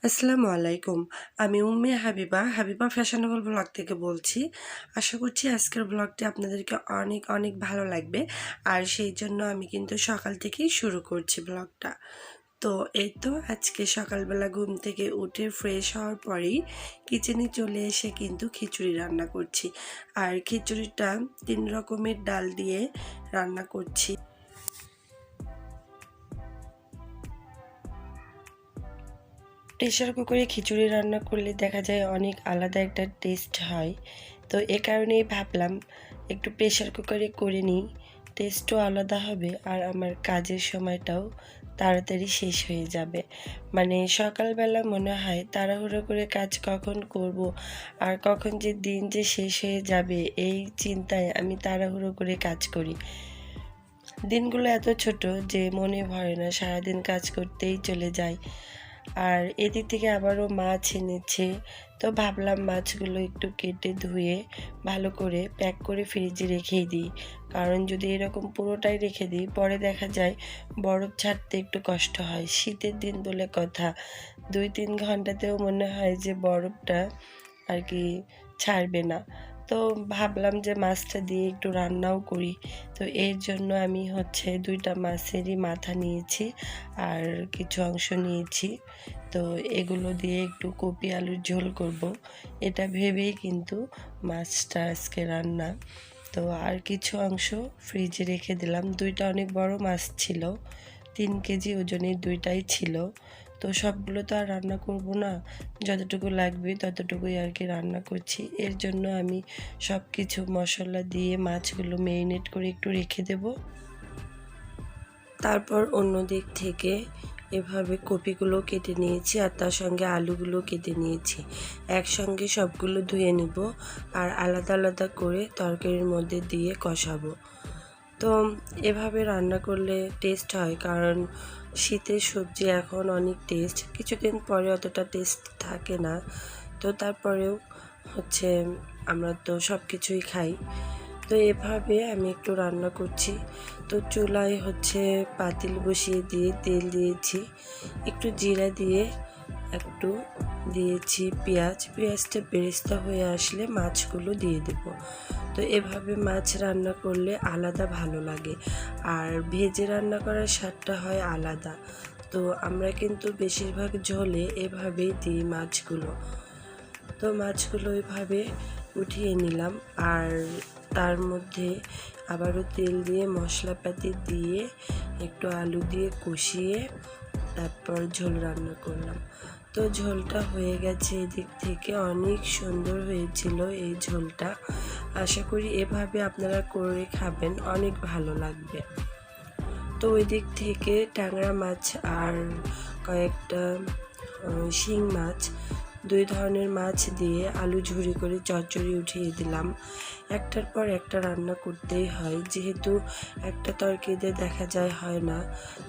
আসসালামু আলাইকুম। আমি হাবিবা ফ্যাশনেবল ব্লগ থেকে বলছি। আশা করছি আজকের ব্লগটি আপনাদেরকে অনেক অনেক ভালো লাগবে। আর সেই জন্য আমি কিন্তু সকাল থেকেই শুরু করছি ব্লগটা। তো এই তো আজকে সকালবেলা ঘুম থেকে উঠে ফ্রেশ হওয়ার পরেই কিচেনে চলে এসে কিন্তু খিচুড়ি রান্না করছি। আর খিচুড়িটা 3 রকমের ডাল দিয়ে রান্না করছি। প্রেশার কুকারে খিচুড়ি রান্না করলে দেখা যায় অনেক আলাদা একটা টেস্ট হয়। তো এ কারণেই ভাবলাম একটু প্রেশার কুকারে করে নিই, টেস্টও আলাদা হবে আর আমার কাজের সময়টাও তাড়াতাড়ি শেষ হয়ে যাবে। মানে সকালবেলা মনে হয় তাড়াহুড়ো করে কাজ কখন করব আর কখন যে দিন যে শেষ হয়ে যাবে এই চিন্তায় আমি তাড়াহুড়ো করে কাজ করি। দিনগুলো এত ছোট যে মনে ভরে না, সারাদিন কাজ করতেই চলে যায়। আর এদিক থেকে আবারও মাছ এনেছে, তো ভাবলাম মাছগুলো একটু কেটে ধুয়ে ভালো করে প্যাক করে ফ্রিজে রেখেই দিই। কারণ যদি এরকম পুরোটাই রেখে দিই পরে দেখা যায় বরফ ছাড়তে একটু কষ্ট হয়। শীতের দিন বলে কথা, 2-3 ঘন্টাতেও মনে হয় যে বরফটা আর কি ছাড়বে না। তো ভাবলাম যে মাছটা দিয়ে একটু রান্নাও করি। তো এর জন্য আমি 2টা মাছেরই মাথা নিয়েছি আর কিছু অংশ নিয়েছি। তো এগুলো দিয়ে একটু কপি আলুর ঝোল করব, এটা ভেবেই কিন্তু মাছটা আজকে রান্না। তো আর কিছু অংশ ফ্রিজে রেখে দিলাম। 2টা অনেক বড় মাছ ছিল, 3 কেজি ওজনের 2টাই ছিল। তো সবগুলো তো আর রান্না করব না, যতটুকু লাগবে ততটুকুই আর কি রান্না করছি। এর জন্য আমি সব কিছু মশলা দিয়ে মাছগুলো ম্যারিনেট করে একটু রেখে দেব। তারপর অন্য দিক থেকে এভাবে কপিগুলো কেটে নিয়েছি আর তার সঙ্গে আলুগুলো কেটে নিয়েছি। একসঙ্গে সবগুলো ধুয়ে নেব আর আলাদা আলাদা করে তরকারির মধ্যে দিয়ে কষাবো। তো এভাবে রান্না করলে টেস্ট হয়, কারণ শীতের সবজি এখন অনেক টেস্ট, কিছুদিন পরে অতটা টেস্ট থাকে না। তো তারপরেও আমরা তো সব কিছুই খাই। তো এভাবে আমি একটু রান্না করছি। তো চুলায় পাতিল বসিয়ে দিয়ে তেল দিয়েছি, একটু জিরা দিয়ে একটু দিয়েছি পেঁয়াজটা বেরেস্তা হয়ে আসলে মাছগুলো দিয়ে দেব। তো এভাবে মাছ রান্না করলে আলাদা ভালো লাগে আর ভেজে রান্না করার স্বাদটা হয় আলাদা। তো আমরা কিন্তু বেশিরভাগ ঝোলে এভাবেই দিই মাছগুলো। তো মাছগুলো এভাবে উঠিয়ে নিলাম আর তার মধ্যে আবারও তেল দিয়ে মশলাপাতি দিয়ে একটু আলু দিয়ে কষিয়ে তারপর ঝোল রান্না করলাম। তো ঝোলটা হয়ে গেছে, এদিক থেকে অনেক সুন্দর হয়েছিল এই ঝোলটা। আশা করি এভাবে আপনারা করে খাবেন, অনেক ভালো লাগবে। তো ওই দিক থেকে ট্যাংরা মাছ আর কয়েকটা শিং মাছ, 2 ধরনের মাছ দিয়ে আলু ঝুরি করে চচ্চড়ি উঠিয়ে দিলাম। একটার পর একটা রান্না করতেই হয়, যেহেতু একটা তরকারিতে দেখা যায় হয় না।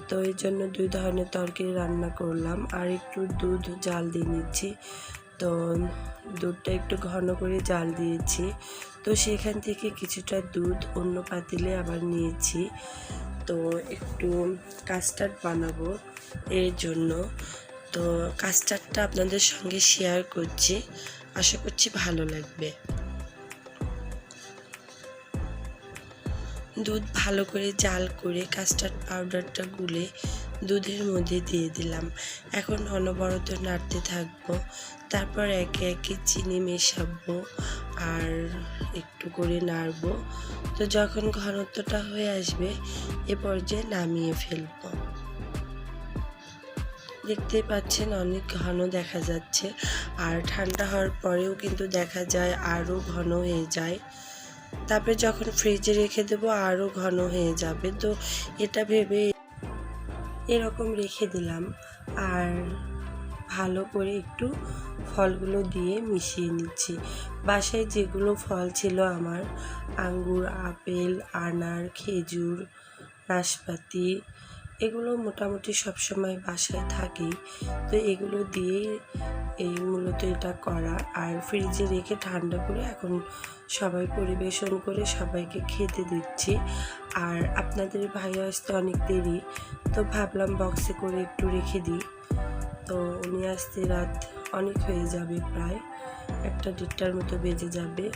তো এই জন্য 2 ধরনের তরকারি রান্না করলাম আর একটু দুধ জাল দিয়ে নিচ্ছি। তো দুধটা একটু ঘন করে জাল দিয়েছি। তো সেখান থেকে কিছুটা দুধ অন্য পাতিলে আবার নিয়েছি। তো একটু কাস্টার্ড বানাবো এর জন্য। তো কাস্টার্ডটা আপনাদের সঙ্গে শেয়ার করছি, আশা করছি ভালো লাগবে। দুধ ভালো করে জাল করে কাস্টার্ড পাউডারটা গুলে দুধের মধ্যে দিয়ে দিলাম। এখন অনবরত নাড়তে থাকবো, তারপর একে একে চিনি মেশাবো আর একটু করে নাড়বো। তো যখন ঘনত্বটা হয়ে আসবে এ পর্যায়ে নামিয়ে ফেলবো। দেখতেই পাচ্ছেন অনেক ঘন দেখা যাচ্ছে, আর ঠান্ডা হওয়ার পরেও কিন্তু দেখা যায় আরও ঘন হয়ে যায়। তারপরে যখন ফ্রিজে রেখে দেবো আরও ঘন হয়ে যাবে। তো এটা ভেবে এরকম রেখে দিলাম আর ভালো করে একটু ফলগুলো দিয়ে মিশিয়ে নিচ্ছি। বাসায় যেগুলো ফল ছিল আমার, আঙ্গুর, আপেল, আনার, খেজুর, নাশপাতি, এগুলো মোটামুটি সবসময় বাসায় থাকেই। তো এগুলো দিয়েই মূলত এটা করা আর ফ্রিজে রেখে ঠান্ডা করে এখন সবাই পরিবেশন করে সবাইকে খেতে দিচ্ছি। আর আপনাদের ভাই আসতে অনেক দেরি, তো ভাবলাম বক্সে করে একটু রেখে দিই। তো উনি নিয়ে আসতে রাত অনেক হয়ে যাবে, প্রায় 1-1:30টার মতো বেজে যাবে।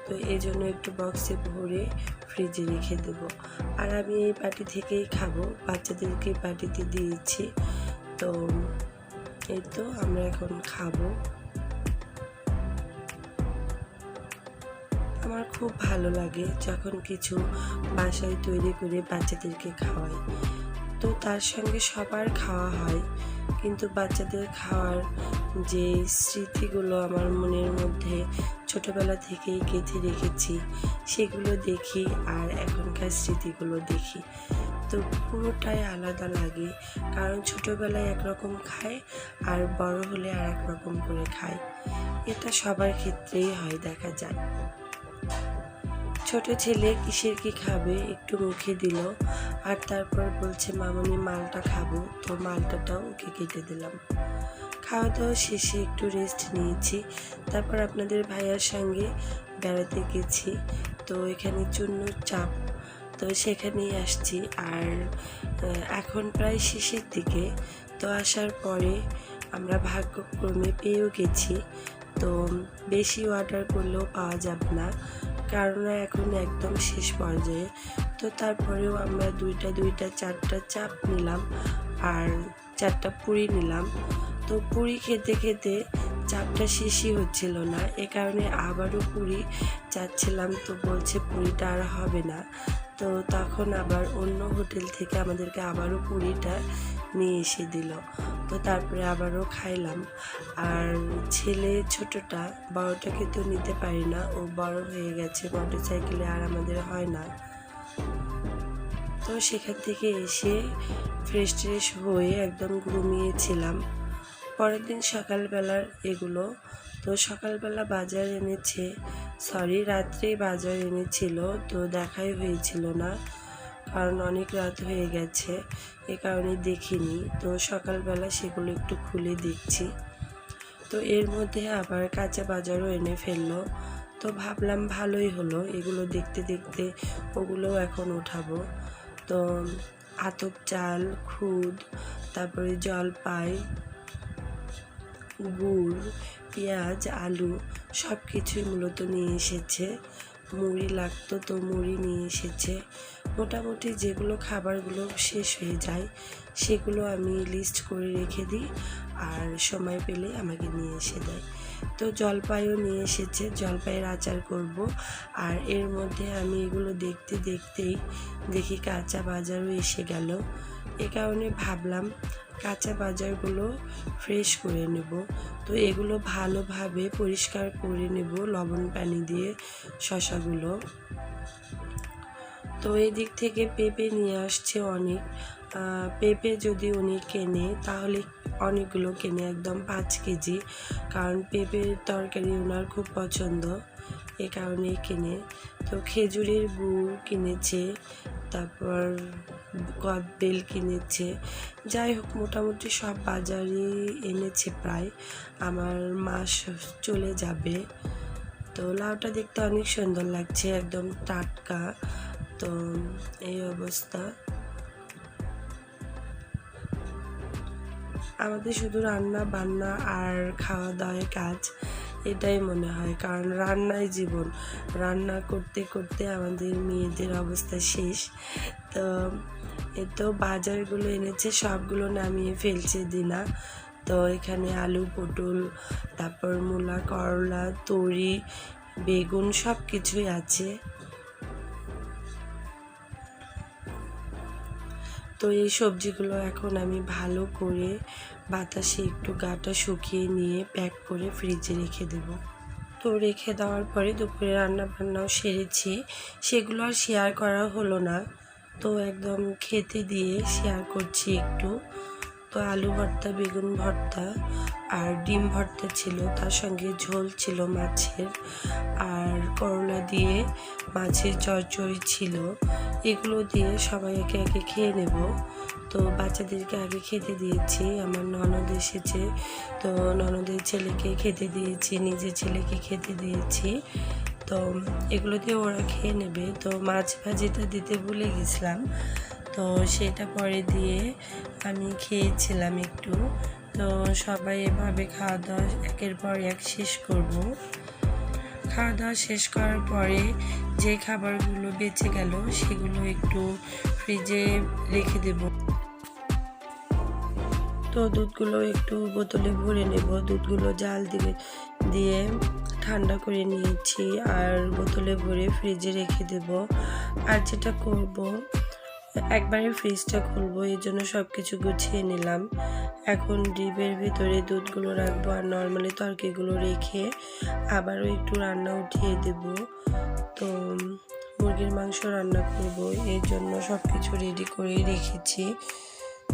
তো এই জন্য একটু বক্সে ভরে ফ্রিজে রেখে দেব। আর আমি এই পাটি থেকেই খাবো, বাচ্চাদেরকে পাটিতে দিয়েছি। তো এই তো আমরা এখন খাবো। আমার খুব ভালো লাগে যখন কিছু বাসায় তৈরি করে বাচ্চাদেরকে খাওয়াই। তো তার সঙ্গে সবার খাওয়া হয়, কিন্তু বাচ্চাদের খাওয়ার যে স্মৃতিগুলো আমার মনের মধ্যে ছোটবেলা থেকেই গেঁথে রেখেছি, সেগুলো দেখি আর এখনকার স্মৃতিগুলো দেখি। তো পুরোটাই আলাদা লাগে, কারণ ছোটবেলায় একরকম খায় আর বড় হলে আর এক রকম করে খায়। এটা সবার ক্ষেত্রেই হয়, দেখা যায়। ছোট ছেলে কিসের কি খাবে একটু মুখে দিল, আর তারপর বলছে মামনি মালটা খাবো। তো মালটাটাও ওকে কেটে দিলাম। খাওয়া দাওয়া শেষে একটু রেস্ট নিয়েছি। তারপর আপনাদের ভাইয়ার সঙ্গে বেড়াতে গেছি। তো এখানে চুন্নুর চাপ, তো সেখানেই আসছি। আর এখন প্রায় শেষের দিকে। তো আসার পরে আমরা ভাগ্যক্রমে পেয়েও গেছি। তো বেশি অর্ডার করলেও পাওয়া যাবে না, কারণ এখন একদম শেষ পর্যায়ে। তো তারপরেও আমরা 2টা 4টা চাপ নিলাম আর 4টা পুরি নিলাম। তো পুরি খেতে খেতে চাপটা শেষই হচ্ছিল না, এ কারণে আবারও পুরি চাচ্ছিলাম। তো বলছে পুরিটা আর হবে না। তো তখন আবার অন্য হোটেল থেকে আমাদেরকে আবারও পুরিটা নিয়ে এসে দিল। তো তারপরে আবারও খাইলাম। আর ছেলে ছোটটা, বড়টাকে তো নিতে পারি না, ও বড় হয়ে গেছে, মোটরসাইকেলে আর আমাদের হয় না। তো সেখান থেকে এসে ফ্রেশ ট্রেশ হয়ে একদম ঘুমিয়েছিলাম। পরের দিন সকালবেলার এগুলো। তো সকালবেলা বাজার এনেছে, রাত্রে বাজার এনেছিল। তো দেখাই হয়েছিল না, কারণ অনেক রাত হয়ে গেছে, এ কারণে দেখিনি। তো সকালবেলা সেগুলো একটু খুলে দেখছি। তো এর মধ্যে আবার কাঁচা বাজারও এনে ফেললো। তো ভাবলাম ভালোই হলো, এগুলো দেখতে দেখতে ওগুলোও এখন উঠাবো। তো আতপ চাল, খুদ, তারপরে জলপাই, গুড়, পেঁয়াজ, আলু সব কিছুই মূলত নিয়ে এসেছে। মুড়ি লাগতো, তো মুড়ি নিয়ে এসেছে। মোটামুটি যেগুলো খাবারগুলো শেষ হয়ে যায় সেগুলো আমি লিস্ট করে রেখে দিই, আর সময় পেলে আমাকে নিয়ে এসে দেয়। তো জলপাইও নিয়ে এসেছে, জলপাইয়ের আচার করব। আর এর মধ্যে আমি এগুলো দেখতে দেখতেই দেখি কাঁচা বাজারও এসে গেল। এ কারণে ভাবলাম কাঁচা বাজারগুলো ফ্রেশ করে নেব। তো এগুলো ভালোভাবে পরিষ্কার করে নেব লবণ পানি দিয়ে, শসাগুলো। তো এই দিক থেকে পেঁপে নিয়ে আসছে অনেক। পেঁপে যদি উনি কেনে তাহলে অনেকগুলো কেনে, একদম 5 কেজি, কারণ পেঁপের তরকারি ওনার খুব পছন্দ, এ কারণেই কেনে। তো খেজুরের গুড় কিনেছে, তারপর কদবেল কিনেছে। যাই হোক, মোটামুটি সব বাজারই এনেছে প্রায়, আমার মাস চলে যাবে। তো লাউটা দেখতে অনেক সুন্দর লাগছে, একদম টাটকা। তো এই অবস্থা। আমাদের শুধু রান্না বান্না আর খাওয়া দাওয়ার কাজ, এটাই মনে হয়, কারণ রান্নাই জীবন। রান্না করতে করতে আমাদের মেয়েদের অবস্থা শেষ। তো তো বাজারগুলো এনেছে, সবগুলো নামিয়ে ফেলছে দিনা। তো এখানে আলু, পটল, তারপর মূলা, করলা, তরি, বেগুন সব কিছুই আছে। তো এই সবজিগুলো এখন আমি ভালো করে বাতাসে একটু গাটা শুকিয়ে নিয়ে প্যাক করে ফ্রিজে রেখে দেব। তো রেখে দেওয়ার পরে দুপুরে রান্না বান্নাও সেরেছি, সেগুলো আর শেয়ার করা হলো না। তো একদম খেতে দিয়ে শেয়ার করছি একটু। তো আলু ভর্তা, বেগুন ভর্তা আর ডিম ভর্তা ছিল, তার সঙ্গে ঝোল ছিল মাছের, আর করলা দিয়ে মাছের চচ্চড়ি ছিল। এগুলো দিয়ে সবাই একে একে খেয়ে নেব। তো বাচ্চাদেরকে আগে খেতে দিয়েছি, আমার ননদ এসেছে, তো ননদের ছেলেকে খেতে দিয়েছি, নিজের ছেলেকে খেতে দিয়েছি। তো এগুলো দিয়ে ওরা খেয়ে নেবে। তো মাছ ভাজিটা দিতে ভুলে গেছিলাম, তো সেটা পরে দিয়ে আমি খেয়েছিলাম একটু। তো সবাই এভাবে খাওয়া দাওয়া একের পর এক শেষ করব। খাওয়া দাওয়া শেষ করার পরে যে খাবারগুলো বেঁচে গেল সেগুলো একটু ফ্রিজে রেখে দেব। তো দুধগুলো একটু বোতলে ভরে নেব। দুধগুলো জাল দিয়ে ঠান্ডা করে নিয়েছি আর বোতলে ভরে ফ্রিজে রেখে দেব। আর যেটা করব, একবারে ফ্রিজটা খুলবো, এই জন্য সব কিছু গুছিয়ে নিলাম। এখন ডিপের ভিতরে দুধগুলো রাখবো আর নর্মালি তরকারিগুলো রেখে আবারও একটু রান্না উঠিয়ে দেব। তো মুরগির মাংস রান্না করব, এর জন্য সব কিছু রেডি করে রেখেছি।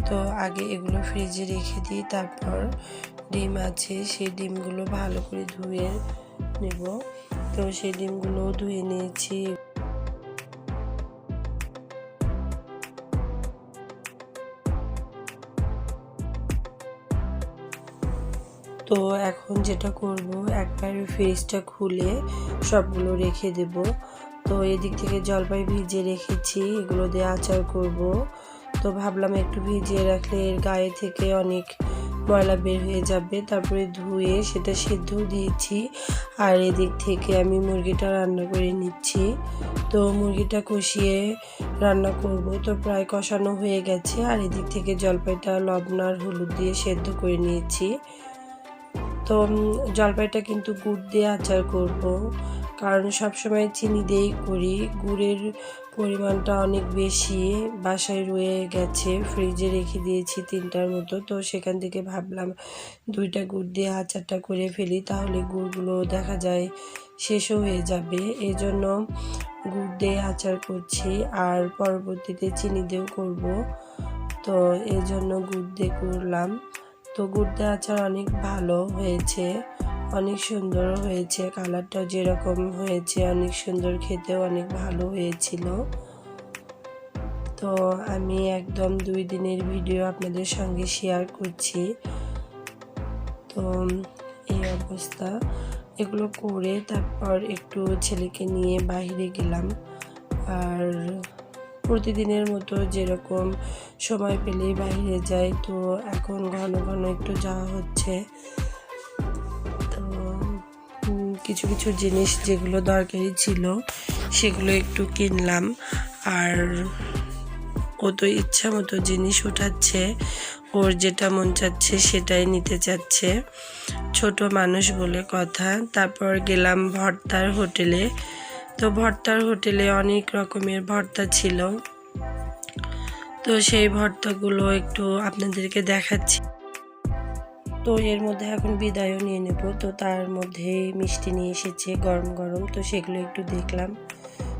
তো আগে এগুলো ফ্রিজে রেখে দিই, তারপর ডিম আছে সেই ডিমগুলো ভালো করে ধুয়ে নেব। তো সেই ডিমগুলো ধুয়ে নিয়েছি। তো এখন যেটা করব, একবারে ফ্রিজটা খুলে সবগুলো রেখে দেব। তো এদিক থেকে জলপাই ভিজিয়ে রেখেছি, এগুলো দিয়ে আচার করব। তো ভাবলাম একটু ভিজিয়ে রাখলে এর গায়ে থেকে অনেক ময়লা বের হয়ে যাবে। তারপরে ধুয়ে সেটা সিদ্ধ দিয়েছি। আর এদিক থেকে আমি মুরগিটা রান্না করে নিচ্ছি। তো মুরগিটা কষিয়ে রান্না করব। তো প্রায় কষানো হয়ে গেছে। আর এদিক থেকে জলপাইটা লবণ আর হলুদ দিয়ে সেদ্ধ করে নিয়েছি। তো জলপাইটা কিন্তু গুড় দিয়ে আচার করব, কারণ সবসময় চিনি দিয়েই করি। গুড়ের পরিমাণটা অনেক বেশি বাসায় রয়ে গেছে, ফ্রিজে রেখে দিয়েছি 3টার মতো। তো সেখান থেকে ভাবলাম 2টা গুড় দিয়ে আচারটা করে ফেলি, তাহলে গুড়গুলো দেখা যায় শেষও হয়ে যাবে। এই জন্য গুড় দিয়ে আচার করছি আর পরবর্তীতে চিনি দিয়েও করব। তো এই জন্য গুড় দিয়ে করলাম। তো গুড় দিয়ে আচার অনেক ভালো হয়েছে, অনেক সুন্দর হয়েছে, কালারটাও যেরকম হয়েছে অনেক সুন্দর, খেতেও অনেক ভালো হয়েছিল। তো আমি একদম 2 দিনের ভিডিও আপনাদের সঙ্গে শেয়ার করছি। তো এই অবস্থা, এগুলো করে তারপর একটু ছেলেকে নিয়ে বাইরে গেলাম। আর প্রতিদিনের মতো যেরকম সময় পেলেই বাইরে যাই, তো এখন ঘন ঘন একটু যাওয়া হচ্ছে। তো কিছু কিছু জিনিস যেগুলো দরকারি ছিল সেগুলো একটু কিনলাম। আর ও তো ইচ্ছা মতো জিনিস উঠাচ্ছে, ওর যেটা মন চাচ্ছে সেটাই নিতে চাচ্ছে, ছোট মানুষ বলে কথা। তারপর গেলাম ভর্তার হোটেলে। তো ভর্তার হোটেলে অনেক রকমের ভর্তা ছিল। তো সেই ভর্তাগুলো একটু আপনাদেরকে দেখাচ্ছি। তো এর মধ্যে এখন বিদায়ও নিয়ে নেব। তো তার মধ্যে মিষ্টি নিয়ে এসেছে গরম গরম, তো সেগুলো একটু দেখলাম।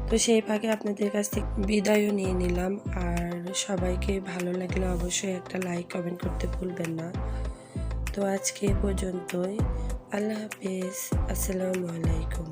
তো সেই ফাঁকে আপনাদের কাছ থেকে বিদায়ও নিয়ে নিলাম। আর সবাইকে ভালো লাগলে অবশ্যই একটা লাইক কমেন্ট করতে ভুলবেন না। তো আজকে পর্যন্তই। আল্লাহ হাফেজ, আসসালামু আলাইকুম।